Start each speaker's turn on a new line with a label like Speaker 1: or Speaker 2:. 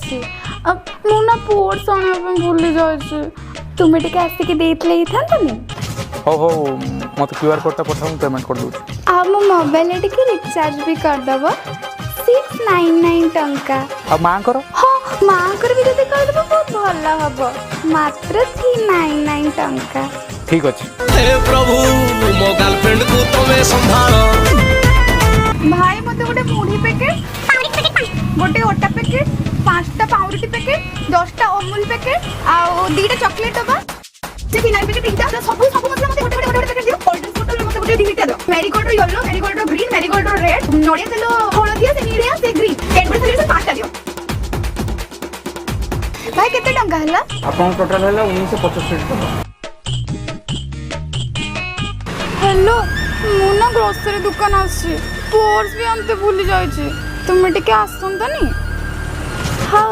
Speaker 1: ଅଛି ମୁଁ ନା ପର୍ସ ଆଣିବା ପାଇଁ ଭୁଲି ଯାଇଛି ତୁମେ ଟିକେ ଆସିକି ଦେଇଥିଲେ ହେଇଥାନ୍ତାନି।
Speaker 2: ହଉ ହଉ ମୋତେ କ୍ୟୁଆର୍ କୋଡ଼ଟା ପଠାଅ ମୁଁ ପେମେଣ୍ଟ କରିଦେଉଛି।
Speaker 1: ଆଉ ମୋ ମୋବାଇଲରେ ଟିକେ ରିଚାର୍ଜ ବି କରିଦେବ 699 ଟଙ୍କା।
Speaker 2: ଆଉ ମାଆଙ୍କର?
Speaker 1: ହଁ ମାଆଙ୍କର ବି ଯଦି କରିଦେବ ବହୁତ ଭଲ ହବ ମାତ୍ର 399 ଟଙ୍କା।
Speaker 2: ଠିକ୍ ଅଛି।
Speaker 3: हे प्रभु मो गर्लफ्रेंड को तुम्हें संभालो।
Speaker 1: भाई मते गोटे मुढ़ी पैकेट गोटे ओटा पैकेट 5टा पाउरुटी पैकेट 10टा अमूल पैकेट आउ 2टा चॉकलेट डब्बा जे फिनाइल पैकेट इटा सब मतलब मते गोटे पैकेट दियो। कोल्ड ड्रिंक्स बोतल मते गोटे दिटा दो। Marigold yellow marigold green marigold red Nadia तेल हळदिया से नीलिया से ग्रीन कैडबरी सर्विस 5टा दियो। भाई केते टंका हला?
Speaker 2: आपन टोटल हला 1975 टका।
Speaker 1: हेलो मुना ग्रोसरी दुकान आसी पर्स भी आनते भूली जाइए तुम्हें टिके आसंतानी।